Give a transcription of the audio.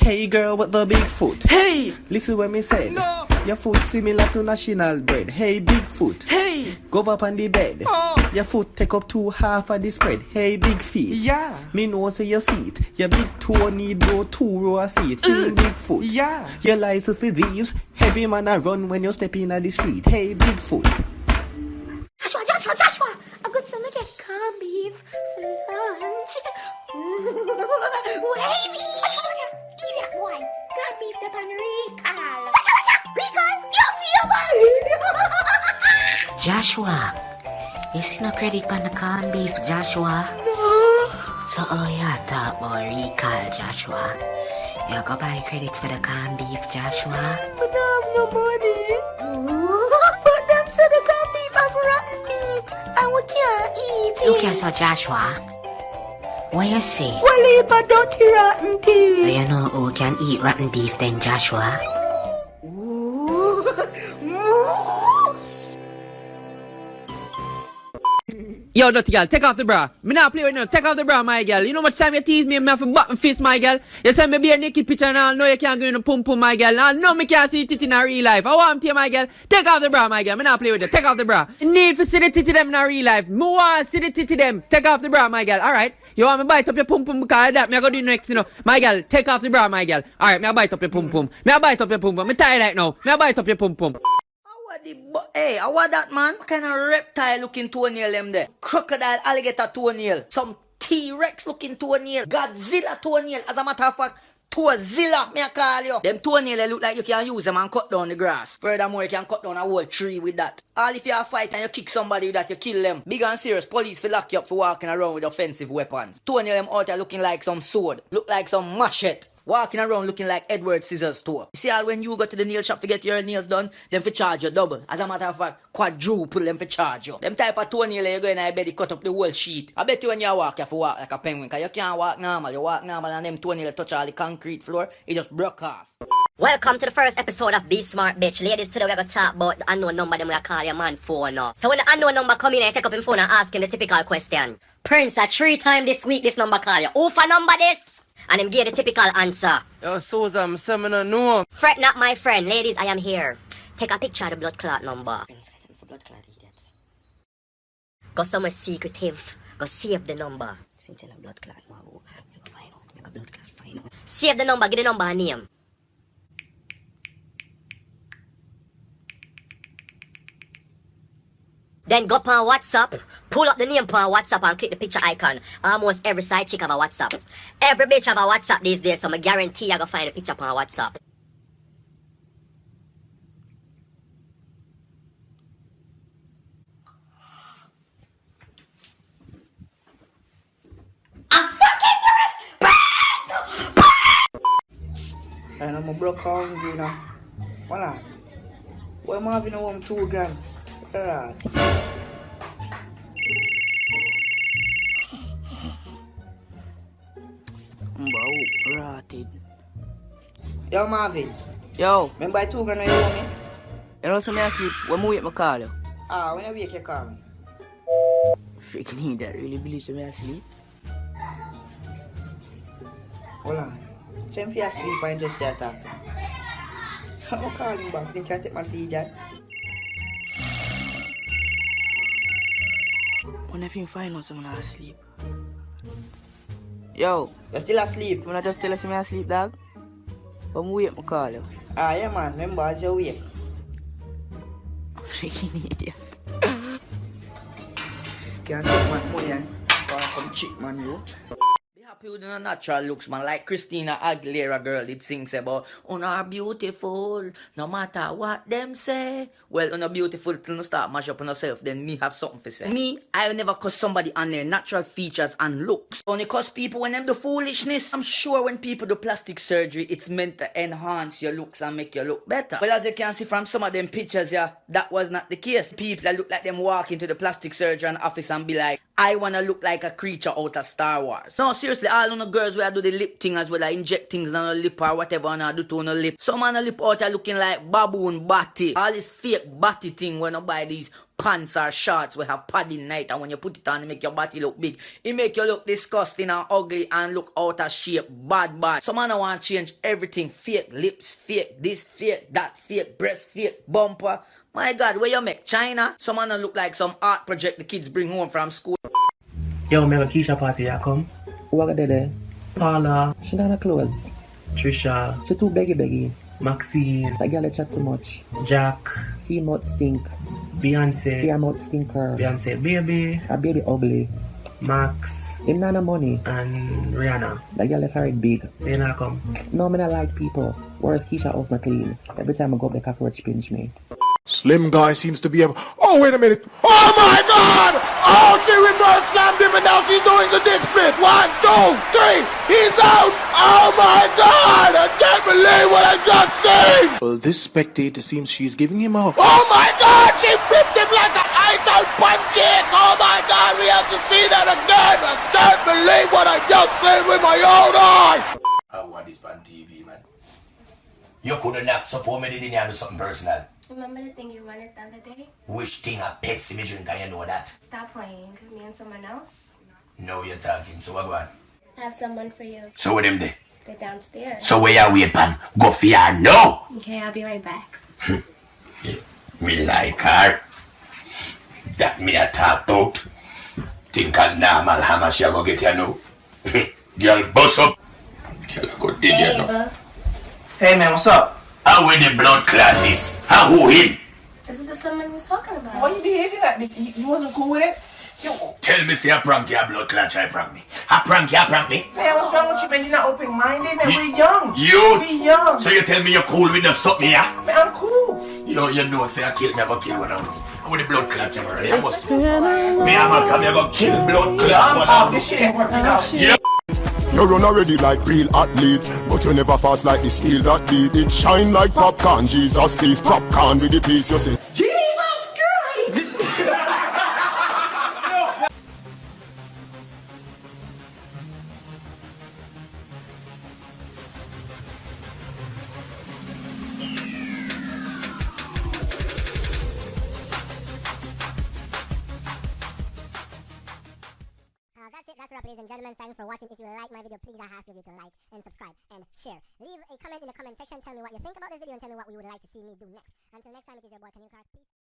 Hey girl with the big foot. Hey! Listen what me said. No! Your foot similar to national bread. Hey big foot. Hey! Go up on the bed. Oh! Your foot take up 2/2 of the spread. Hey big feet. Yeah! Me know say you see it. Your big toe need go 2 row of seat. Big foot. Yeah! Your lies for these. Heavy man a run when you step in at the street. Hey big foot. Joshua! I've got some get corned beef for lunch. Wavy! Eat that boy. Corned beef the pan recall. Recall? You feel bad? Joshua, you see no credit on the corned beef, Joshua? No. So all you talk about recall, Joshua. You go buy credit for the corned beef, Joshua. But I have no money. But them say the corned beef have rotten meat and we can't eat it. Look here, so Joshua. What you say? Well, heap a dirty rotten thing. So you know who can eat rotten beef then, Joshua? Ooh. Yo, dirty girl, take off the bra. Me not play with you. Take off the bra, my girl. You know much time you tease me, me have a button fist, my girl. You send me be a naked picture and I know you can't go in a pum pum, my girl. I know me can't see it in a real life. I want to, my girl. Take off the bra, my girl. Me not play with you. Take off the bra. You need to see the titty them in a real life. Me want to see the titty them. Take off the bra, my girl. Alright. You want me bite up your pum pum because of that? Me I go do next, you know. My girl, take off the bra, my girl. Alright, me I bite up your pum pum. Me I bite up your pum pum. Me tired right now. Me I bite up your pum pum. Hey, I want that, man. What kind of reptile looking toenail them there? Crocodile, alligator toenail. Some T-Rex looking toenail. Godzilla toenail. As a matter of fact, Toezilla, me I call you. Them toenail they look like you can use them and cut down the grass. Furthermore, you can cut down a whole tree with that. All if you have a fight and you kick somebody with that, you kill them. Big and serious, police will lock you up for walking around with offensive weapons. Toenail them out there looking like some sword. Look like some machete. Walking around looking like Edward Scissors store. You see all when you go to the nail shop to get your nails done, them for charge you double. As a matter of fact, quadruple them for charge you. Them type of toenail you go in and bed cut up the whole sheet. I bet you when you walk, you have to walk like a penguin. Cause you can't walk normal. You walk normal and them toenail touch all the concrete floor, it just broke off. Welcome to the first episode of Be Smart Bitch. Ladies, today we're going to talk about the unknown number them we call your man phone now. So when the unknown number come in and take up his phone and ask him the typical question. Prince, 3 times this week this number call you. Who for number this? And him give the typical answer. Yo, Susan, I'm no. Fret not, my friend. Ladies, I am here. Take a picture of the blood clot number. Prince, for blood clot idiots. Go somewhere secretive. Go save the number. Since you blood clot, go find out. Make a blood clot find out. Save the number. Give the number a name. Then go on WhatsApp, pull up the name on WhatsApp and click the picture icon. Almost every side chick have a WhatsApp. Every bitch have a WhatsApp these days, so I guarantee I go find a picture on WhatsApp. I'm fucking And I'm a broke hungry now. Voila. Why am I having a home 2 grand? Alright. Rotted. Yo, Marvin. Yo, Remember 2 grand when you owe me? you know something I sleep? When I wake, I call you. Ah, when you wake, you call me. Freaking need that. Really believe something I sleep? Hold on. Same for your sleep and just there talk to me. I'll call him back. You can't take my feed that. When if you find out someone asleep. Yo, You're still asleep. you wanna just tell us me asleep, dog? When I wake, I call you. Ah, yeah, man. Remember, as you wake. Freaking idiot. Can't take my money and call some chick, man, you. Be happy with the natural looks, man. Like Christina Aguilera girl, it sings about, "Una beautiful, no matter what them say." Well, una beautiful till you start mash up on yourself, then me have something to say. Me, I will never cuss somebody on their natural features and looks. Only cuss people when them do foolishness. I'm sure when people do plastic surgery, it's meant to enhance your looks and make you look better. Well, as you can see from some of them pictures, yeah, that was not the case. People that look like them walk into the plastic surgeon office and be like, "I wanna look like a creature out of Star Wars." No, seriously, Obviously, all on the girls where do the lip thing as well, I inject things on the lip or whatever and I do to on the lip. Some on the lip out are looking like baboon body. All this fake body thing when you buy these pants or shorts will have padding night, and when you put it on, it make your body look big. It make you look disgusting and ugly and look out of shape, bad. Some man want to change everything, fake lips, fake this, fake that, fake breast, fake bumper. My God, where you make China? Some man look like some art project the kids bring home from school. Yo, me have a Keisha party, I come. Who are there? Paula, She not a clothes. Trisha, She too beggy. Maxine, That girl chat too much. Jack, Feel mouth stink. Beyonce, Fear mouth stinker. Beyonce baby, A baby ugly. Max, Him not no money. and Rihanna. That girl left her big. So you not come. No, me not like people. Whereas Keisha house not clean. Every time I go up, the cockroach pinch me. Slim guy seems to be able. Oh, wait a minute. Oh my God! Oh, she reverse slammed him and now she's doing the dick split. 1, 2, 3. He's out. Oh my God! I can't believe what I just seen. Well, this spectator seems she's giving him a. Oh my God! She flipped him like an ice-out pancake. Oh my God! We have to see that again. I can't believe what I just seen with my own eyes. I want this on TV, man. You couldn't not support me, didn't you? Do something personal. Remember the thing you wanted the other day? Which thing a Pepsi me drink, and you know that? Stop playing. Me and someone else. Now you're talking, so what go on? I have someone for you. So with them there? They're downstairs. So where you wait, pan? Go for ya now! Okay, I'll be right back. Me like her. That me a talk about. Think a normal how much you go get you now? Girl, bust up. Girl, go dig you now. Hey man, what's up? How with the blood clot is? How who him? This is the someone we was talking about. Why you behaving like this? You wasn't cool with it? Yo, Tell me say a prank you, blood clot try prank me. A prank me? man, what's wrong with you, man? You're not open-minded, man. We're young. You? We young. So you tell me you're cool with the something, yeah? Man, I'm cool. You know, say I kill me, I go kill one of them. I want the blood clot camera. Me, I'm gonna come, I go kill blood clot one of them. This shit ain't working out. Yeah. You run already like real athlete, but you never fast like the steel that beat. It shine like popcorn, Jesus please. Popcorn with the piece, you say. That's a wrap, ladies and gentlemen. Thanks for watching. If you like my video, please I ask you to like and subscribe and share. Leave a comment in the comment section. Tell me what you think about this video and tell me what we would like to see me do next. Until next time, it is your boy Kanye Clark. Peace.